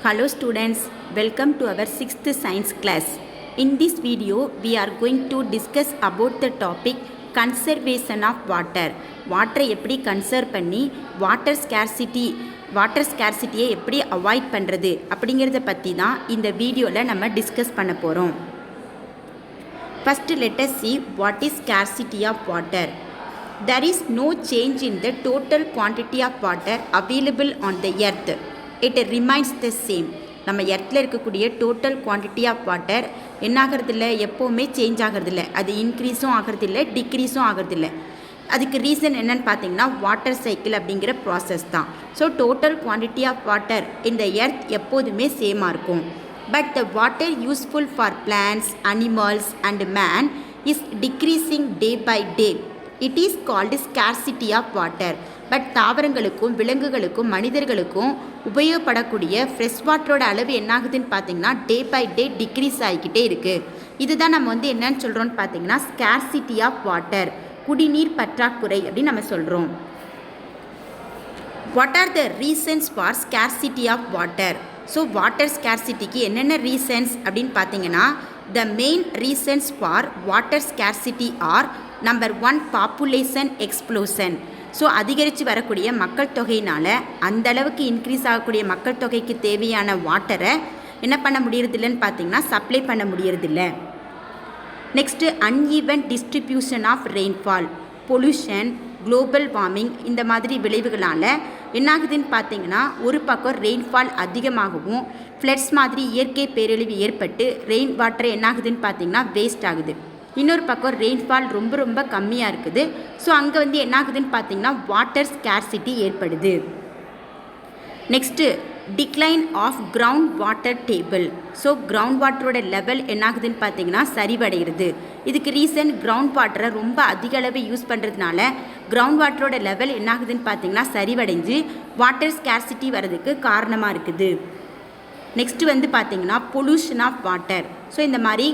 Hello students, welcome to our 6th science class. In this video, we are going to discuss about the topic conservation of water. Water எப்படி conserve பண்ணி water ஸ்கேர்சிட்டியை எப்படி avoid பண்ணுறது அப்படிங்கிறத பற்றி தான் இந்த வீடியோவில் நம்ம டிஸ்கஸ் பண்ண போகிறோம். First, let us see what is scarcity of water. There is no change in the total quantity of water available on the earth. It remains the same. நம்ம எர்த்தில் இருக்கக்கூடிய டோட்டல் குவான்டிட்டி ஆஃப் வாட்டர் என்ன ஆகிறதில்ல, எப்போவுமே change ஆகிறதில்ல. அது இன்க்ரீஸும் ஆகிறதில்ல, டிக்ரீஸும் ஆகிறதில்ல. அதுக்கு reason என்னன்னு பார்த்தீங்கன்னா water cycle அப்படிங்கிற process தான். So total quantity of water இந்த எர்த் எப்போதுமே சேமாக இருக்கும். But the water useful for plants, animals and man is decreasing day by day. It is called scarcity of water. But தாவரங்களுக்கும் விலங்குகளுக்கும் மனிதர்களுக்கும் உபயோகப்படக்கூடிய ஃப்ரெஷ் வாட்டரோட அளவு என்னாகுதுன்னு பார்த்தீங்கன்னா டே பை டே டிக்ரீஸ் ஆகிக்கிட்டே இருக்குது. இதுதான் நம்ம என்னன்னு சொல்கிறோன்னு பார்த்தீங்கன்னா ஸ்கேர்சிட்டி ஆஃப் வாட்டர், குடிநீர் பற்றாக்குறை அப்படின்னு நம்ம சொல்கிறோம். What are the reasons for scarcity of water? So water ஸ்கேர்சிட்டிக்கு என்னென்ன ரீசன்ஸ் அப்படின்னு பார்த்தீங்கன்னா the main reasons for water scarcity are number 1 population explosion. So அதிகரித்து வரக்கூடிய மக்கள் தொகையினால் அந்த அளவுக்கு இன்க்ரீஸ் ஆகக்கூடிய மக்கள் தொகைக்கு தேவையான வாட்டரை என்ன பண்ண முடியறதில்லைன்னு பார்த்தீங்கன்னா சப்ளை பண்ண முடியறதில்ல. Next uneven distribution of rainfall, pollution, global warming இந்த மாதிரி விளைவுகளால் என்னாகுதுன்னு பார்த்தீங்கன்னா ஒரு பக்கம் ரெயின்ஃபால் அதிகமாகவும் ஃப்ளட்ஸ் மாதிரி இயற்கை பேரழிவு ஏற்பட்டு ரெயின் வாட்டர் என்னாகுதுன்னு பார்த்தீங்கன்னா வேஸ்ட் ஆகுது. இன்னொரு பக்கம் ரெயின்ஃபால் ரொம்ப கம்மியாக இருக்குது. ஸோ அங்கே என்னாகுதுன்னு பார்த்தீங்கன்னா வாட்டர் ஸ்கேர்சிட்டி ஏற்படுது. Next decline of ground water table. So ground வாட்டரோட லெவல் என்னாகுதுன்னு பார்த்தீங்கன்னா சரிவடைகிறது. இதுக்கு ரீசன் கிரவுண்ட் வாட்டரை ரொம்ப அதிக அளவு யூஸ் பண்ணுறதுனால கிரவுண்ட் வாட்டரோட லெவல் என்னாகுதுன்னு பார்த்தீங்கன்னா சரிவடைஞ்சு வாட்டர் ஸ்கேர்சிட்டி வர்றதுக்கு காரணமாக இருக்குது. நெக்ஸ்ட்டு பார்த்தீங்கன்னா பொல்யூஷன் ஆஃப் வாட்டர். ஸோ இந்த மாதிரி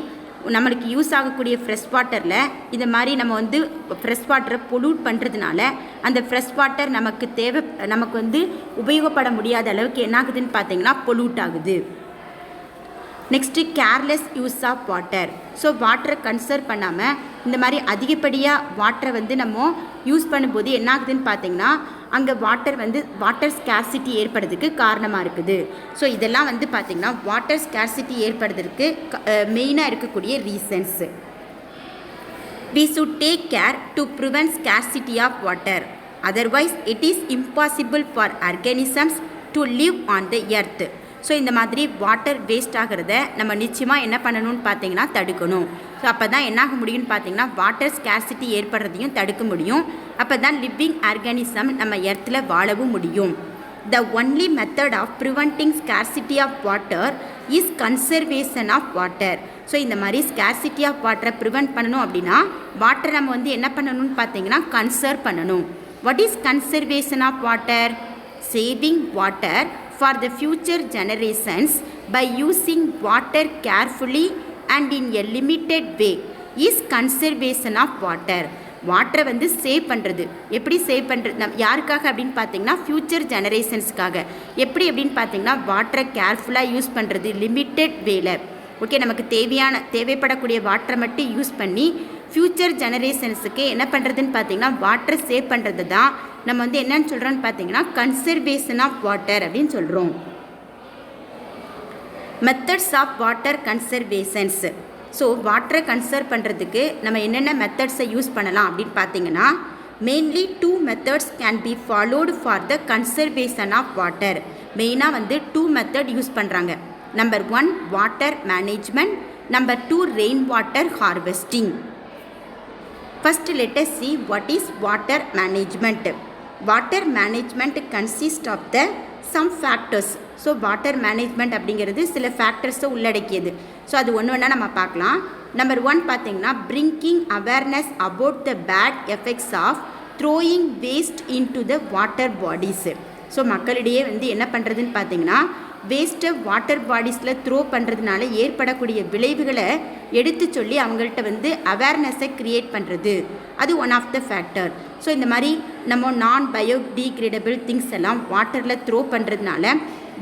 நம்மளுக்கு யூஸ் ஆகக்கூடிய ஃப்ரெஷ் வாட்டரில் இந்த மாதிரி நம்ம ஃப்ரெஷ் வாட்டரை பொல்யூட் பண்ணுறதுனால அந்த ஃப்ரெஷ் வாட்டர் நமக்கு உபயோகப்பட முடியாத அளவுக்கு என்னாகுதுன்னு பார்த்தீங்கன்னா பொல்யூட் ஆகுது. Next careless use of water. So வாட்டரை கன்சர்வ் பண்ணாமல் இந்த மாதிரி அதிகப்படியாக வாட்டரை நம்ம யூஸ் பண்ணும்போது என்னாகுதுன்னு பார்த்தீங்கன்னா அங்கே வாட்டர் ஸ்கேர்சிட்டி ஏற்படுறதுக்கு காரணமாக இருக்குது. ஸோ இதெல்லாம் பார்த்தீங்கன்னா வாட்டர் ஸ்கேர்சிட்டி ஏற்படுறதுக்கு மெயினாக இருக்கக்கூடிய reasons. We should take care to prevent scarcity of water. Otherwise, it is impossible for organisms to live on the earth. So இந்த மாதிரி வாட்டர் வேஸ்ட் ஆகிறத நம்ம நிச்சயமாக என்ன பண்ணணும்னு பார்த்தீங்கன்னா தடுக்கணும். ஸோ அப்போ தான் என்னாக முடியும்னு பார்த்தீங்கன்னா வாட்டர் ஸ்கேர்சிட்டி ஏற்படுறதையும் தடுக்க முடியும். அப்போ தான் லிவிங் ஆர்கானிசம் நம்ம எர்த்தில் வாழவும் முடியும். The only method of preventing scarcity of water is conservation of water. So இந்த மாதிரி ஸ்கேர்சிட்டி ஆஃப் வாட்டரை ப்ரிவென்ட் பண்ணணும் அப்படின்னா வாட்டரை நம்ம என்ன பண்ணணும்னு பார்த்தீங்கன்னா கன்சர்வ் பண்ணணும். What is conservation of water? Saving water for the future generations by using water carefully and in a limited way is conservation of water. வாட்டரை சேவ் பண்ணுறது எப்படி சேவ் பண்ணுறது யாருக்காக அப்படின்னு பார்த்தீங்கன்னா ஃப்யூச்சர் ஜெனரேஷன்ஸ்க்காக. எப்படி அப்படின்னு பார்த்தீங்கன்னா வாட்டரை கேர்ஃபுல்லாக யூஸ் பண்ணுறது லிமிட்டட் வேல. ஓகே, நமக்கு தேவைப்படக்கூடிய வாட்டரை மட்டும் யூஸ் பண்ணி ஃப்யூச்சர் ஜெனரேஷன்ஸுக்கு என்ன பண்ணுறதுன்னு பார்த்தீங்கன்னா வாட்டரை சேவ் பண்ணுறது தான் நம்ம என்னன்னு சொல்கிறோன்னு பார்த்தீங்கன்னா கன்சர்வேஷன் ஆஃப் வாட்டர் அப்படின்னு சொல்கிறோம். Methods of water conservations. So வாட்டரை கன்சர்வ் பண்ணுறதுக்கு நம்ம என்னென்ன மெத்தட்ஸை யூஸ் பண்ணலாம் அப்படின்னு பார்த்தீங்கன்னா mainly 2 methods can be followed for the conservation of water. மெயினாக 2 மெத்தட் யூஸ் பண்ணுறாங்க. Number 1 water management, number 2 rain water harvesting. First, let us see what is water management. Water management consists of some factors. So water management அப்படிங்கிறது சில ஃபேக்டர்ஸை உள்ளடக்கியது. So அது ஒன்று நம்ம பார்க்கலாம். Number 1 பார்த்தீங்கன்னா bringing awareness about the bad effects of throwing waste into the water bodies. So மக்களிடையே என்ன பண்ணுறதுன்னு பார்த்தீங்கன்னா வேஸ்ட்டை வாட்டர் பாடிஸில் த்ரோ பண்ணுறதுனால ஏற்படக்கூடிய விளைவுகளை எடுத்து சொல்லி அவங்கள்ட்ட அவேர்னஸை க்ரியேட் பண்ணுறது, அது one of the factor. So இந்த மாதிரி நம்ம நான் பயோடிகிரேடபிள் திங்ஸ் எல்லாம் வாட்டரில் த்ரோ பண்ணுறதுனால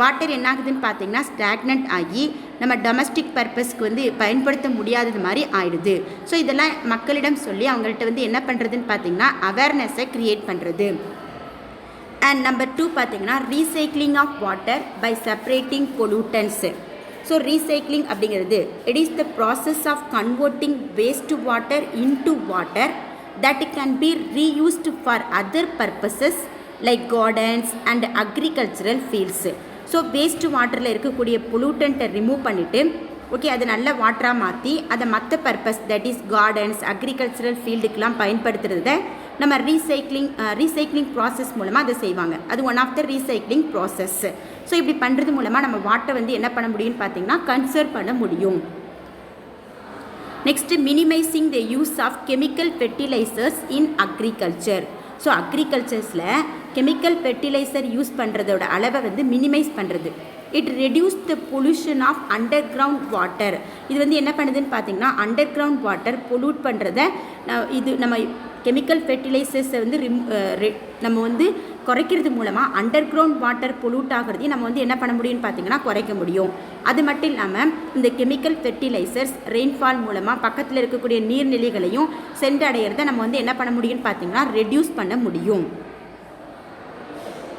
வாட்டர் என்ன ஆகுதுன்னு பார்த்தீங்கன்னா ஸ்டாக்னன்ட் ஆகி நம்ம டொமஸ்டிக் பர்பஸ்க்கு வந்து பயன்படுத்த முடியாதது மாதிரி ஆயிடுது. ஸோ இதெல்லாம் மக்களிடம் சொல்லி அவங்கள்ட்ட வந்து என்ன பண்ணுறதுன்னு பார்த்தீங்கன்னா அவேர்னஸை க்ரியேட் பண்ணுறது. அண்ட் நம்பர் 2 பார்த்தீங்கன்னா recycling of water by separating pollutants. So recycling அப்படிங்கிறது it is the process of converting waste water into water that can be reused for other purposes like gardens and agricultural fields. So waste வாட்டரில் இருக்கக்கூடிய பொல்யூட்டண்ட்டை remove பண்ணிவிட்டு okay அதை நல்ல வாட்டராக மாற்றி அதை மற்ற purpose that is gardens agricultural ஃபீல்டுக்கெலாம் பயன்படுத்துகிறத நம்ம ரீசைக்ளிங் ப்ராசஸ் மூலமாக அதை செய்வாங்க. அது one of the recycling process. So இப்படி பண்ணுறது மூலமாக நம்ம வாட்டரை வந்து என்ன பண்ண முடியும்னு பார்த்தீங்கன்னா கன்சர்வ் பண்ண முடியும். Next minimising the use of chemical fertilisers in agriculture. So அக்ரிகல்ச்சர்ஸில் கெமிக்கல் ஃபெர்டிலைசர் யூஸ் பண்ணுறதோட அளவை வந்து மினிமைஸ் பண்ணுறது. It reduce the pollution of underground water. இது வந்து என்ன பண்ணுதுன்னு பார்த்தீங்கன்னா அண்டர் கிரவுண்ட் வாட்டர் பொல்யூட் பண்ணுறத இது நம்ம கெமிக்கல் ஃபெர்டிலைசர்ஸை வந்து நம்ம வந்து குறைக்கிறது மூலமாக அண்டர் கிரவுண்ட் வாட்டர் பொல்யூட் ஆகிறதையும் நம்ம வந்து என்ன பண்ண முடியும்னு பார்த்தீங்கன்னா குறைக்க முடியும். அது மட்டும் இல்லாமல் இந்த கெமிக்கல் ஃபெர்டிலைசர்ஸ் ரெயின்ஃபால் மூலமாக பக்கத்தில் இருக்கக்கூடிய நீர்நிலைகளையும் சென்றடைகிறத நம்ம வந்து என்ன பண்ண முடியும்னு பார்த்தீங்கன்னா ரெடியூஸ் பண்ண முடியும்.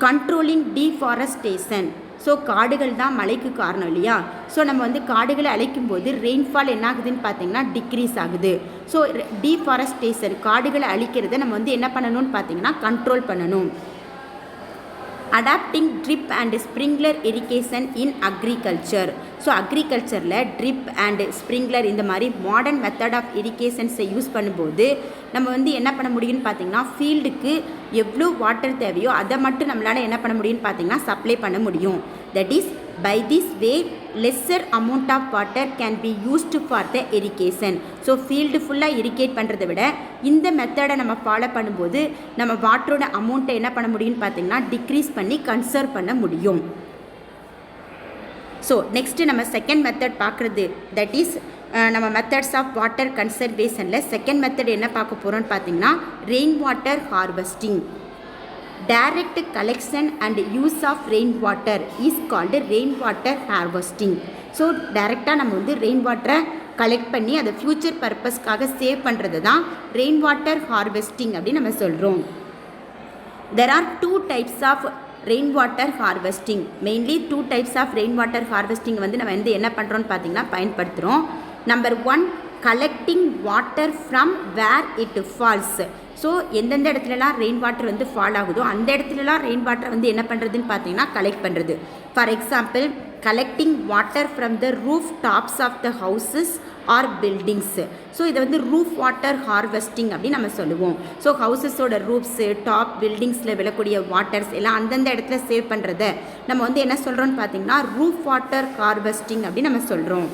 Controlling deforestation. ஸோ காடுகள் தான் மழைக்கு காரணம் இல்லையா? ஸோ நம்ம வந்து காடுகளை அழிக்கும் போது ரெயின்ஃபால் என்ன ஆகுதுன்னு பார்த்தீங்கன்னா டிக்ரீஸ் ஆகுது. ஸோ டீஃபாரஸ்டேஷன் காடுகளை அழிக்கிறத நம்ம வந்து என்ன பண்ணணும்னு பார்த்தீங்கன்னா கண்ட்ரோல் பண்ணணும். Adopting drip and sprinkler irrigation in agriculture. So அக்ரிகல்ச்சரில் ட்ரிப் அண்ட் ஸ்ப்ரிங்க்லர் இந்த மாதிரி மாடர்ன் மெத்தட் ஆஃப் இரிகேஷன்ஸை யூஸ் பண்ணும்போது நம்ம வந்து என்ன பண்ண முடியும்னு பார்த்தீங்கன்னா ஃபீல்டுக்கு எவ்வளோ வாட்டர் தேவையோ அதை மட்டும் நம்மளால் என்ன பண்ண முடியும்னு பார்த்தீங்கன்னா சப்ளை பண்ண முடியும். That is by this way lesser amount of water can be used for the irrigation. So field ஃபுல்லாக இரிகேட் பண்ணுறதை விட இந்த மெத்தடை நம்ம ஃபாலோ பண்ணும்போது நம்ம வாட்டரோட அமௌண்ட்டை என்ன பண்ண முடியும்னு பார்த்தீங்கன்னா டிக்ரீஸ் பண்ணி கன்சர்வ் பண்ண முடியும். ஸோ நெக்ஸ்ட்டு நம்ம செகண்ட் மெத்தட் பார்க்குறது தட் இஸ் நம்ம மெத்தட்ஸ் ஆஃப் வாட்டர் கன்சர்வேஷனில் செகண்ட் மெத்தட் என்ன பார்க்க போகிறோம்னு பார்த்தீங்கன்னா rain water harvesting. Direct collection and use of rainwater is called rainwater harvesting. So டைரெக்டாக நம்ம வந்து ரெயின் வாட்டரை கலெக்ட் பண்ணி அதை ஃப்யூச்சர் பர்பஸ்க்காக சேவ் பண்ணுறது தான் ரெயின் வாட்டர் ஹார்வெஸ்டிங் அப்படின்னு நம்ம சொல்கிறோம். There are 2 types of rainwater harvesting. Mainly 2 types of rainwater harvesting வந்து நம்ம வந்து என்ன பண்ணுறோன்னு பார்த்தீங்கன்னா பயன்படுத்துகிறோம். Number 1 collecting water from where it falls. So எந்தெந்த இடத்துலலாம் ரெயின் வாட்டர் வந்து ஃபால் ஆகுதோ அந்த இடத்துலலாம் ரெயின் வாட்டர் வந்து என்ன பண்ணுறதுன்னு பார்த்தீங்கன்னா கலெக்ட் பண்ணுறது. For example collecting water from the roof tops of the houses or buildings. So இதை வந்து ரூஃப் வாட்டர் ஹார்வெஸ்டிங் அப்படின்னு நம்ம சொல்லுவோம். ஸோ ஹவுசஸோட ரூஃப்ஸு டாப் பில்டிங்ஸில் விழக்கூடிய வாட்டர்ஸ் எல்லாம் அந்தந்த இடத்துல சேவ் பண்ணுறத நம்ம வந்து என்ன சொல்கிறோன்னு பார்த்தீங்கன்னா ரூஃப் வாட்டர் ஹார்வெஸ்டிங் அப்படின்னு நம்ம சொல்கிறோம்.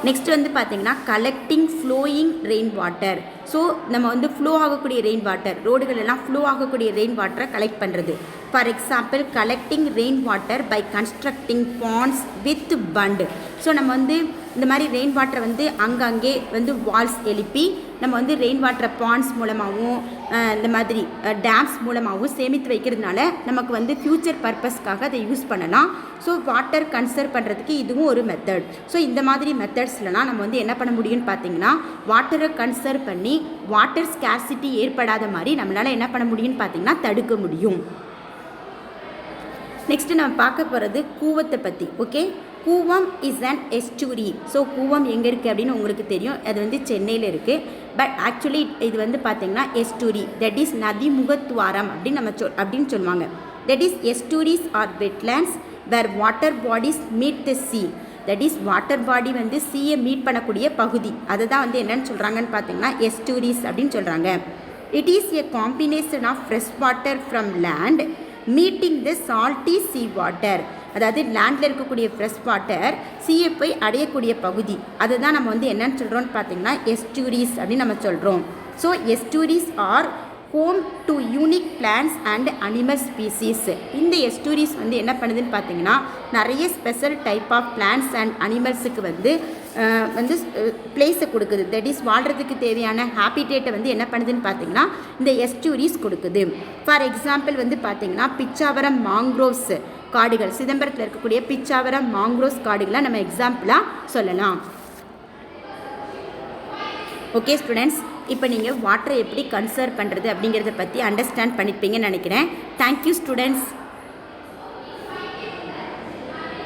நெக்ஸ்ட் வந்து பார்த்திங்கன்னா collecting flowing rain water. So நம்ம வந்து ஃப்ளோ ஆகக்கூடிய ரெயின் வாட்டர் ரோடுகள் எல்லாம் ஃப்ளோ ஆகக்கூடிய ரெயின் வாட்டரை கலெக்ட் பண்ணுறது. For example collecting rain water by constructing ponds with bund. So நம்ம வந்து இந்த மாதிரி ரெயின் வாட்டரை வந்து அங்கங்கே வந்து வால்ஸ் எழுப்பி நம்ம வந்து ரெயின் வாட்டரை பாண்ட்ஸ் மூலமாகவும் இந்த மாதிரி டேம்ஸ் மூலமாகவும் சேமித்து வைக்கிறதுனால நமக்கு வந்து ஃப்யூச்சர் பர்பஸ்க்காக அதை யூஸ் பண்ணலாம். ஸோ வாட்டர் கன்சர்வ் பண்ணுறதுக்கு இதுவும் ஒரு மெத்தட். ஸோ இந்த மாதிரி மெத்தட்ஸ்லாம் நம்ம வந்து என்ன பண்ண முடியும்னு பார்த்தீங்கன்னா வாட்டரை கன்சர்வ் பண்ணி வாட்டர் ஸ்கேர்சிட்டி ஏற்படாத மாதிரி நம்மளால் என்ன பண்ண முடியும்னு பார்த்தீங்கன்னா தடுக்க முடியும். நெக்ஸ்ட்டு நம்ம பார்க்க போகிறது கூவத்தை பற்றி. Okay, Cooum is an எஸ்டூரி. So Cooum எங்கே இருக்குது அப்படின்னு உங்களுக்கு தெரியும், அது வந்து சென்னையில் இருக்குது. பட் ஆக்சுவலி இது வந்து பார்த்திங்கன்னா எஸ்டூரி தட் இஸ் நதிமுகத்துவாரம் அப்படின்னு அப்படின்னு சொல்லுவாங்க. That is estuaries are wetlands where water bodies meet the sea. That is water body வந்து சீயை மீட் பண்ணக்கூடிய பகுதி, அதை தான் வந்து என்னென்னு சொல்கிறாங்கன்னு பார்த்தீங்கன்னா எஸ்டூரிஸ் அப்படின்னு சொல்கிறாங்க. It is a combination of fresh water from land meeting the salty sea water. அதாவது லேண்டில் இருக்கக்கூடிய ஃப்ரெஷ் வாட்டர் சீயை போய் அடையக்கூடிய பகுதி, அதை தான் நம்ம வந்து என்னென்னு சொல்கிறோன்னு பார்த்தீங்கன்னா எஸ்டூரிஸ் அப்படின்னு நம்ம சொல்கிறோம். So estuaries are home to unique plants and animal species. இந்த எஸ்டூரிஸ் வந்து என்ன பண்ணுதுன்னு பார்த்தீங்கன்னா நிறைய special type of plants and அனிமல்ஸுக்கு வந்து பிளேஸை கொடுக்குது. தட் இஸ் வாழ்கிறதுக்கு தேவையான ஹேபிடேட்டை வந்து என்ன பண்ணுதுன்னு பார்த்தீங்கன்னா இந்த எஸ்டூரிஸ் கொடுக்குது. ஃபார் எக்ஸாம்பிள் வந்து பார்த்தீங்கன்னா பிச்சாவரம் மாங்க்ரோவ்ஸ் காடுகள், சிதம்பரத்தில் இருக்கக்கூடிய பிச்சாவரம் மாங்க்ரோவ்ஸ் காடுகளை நம்ம எக்ஸாம்பிளாக சொல்லலாம். ஓகே ஸ்டூடெண்ட்ஸ், இப்போ நீங்கள் வாட்டரை எப்படி கன்சர்வ் பண்ணுறது அப்படிங்கிறத பற்றி அண்டர்ஸ்டாண்ட் பண்ணிப்பீங்கன்னு நினைக்கிறேன். Thank you students.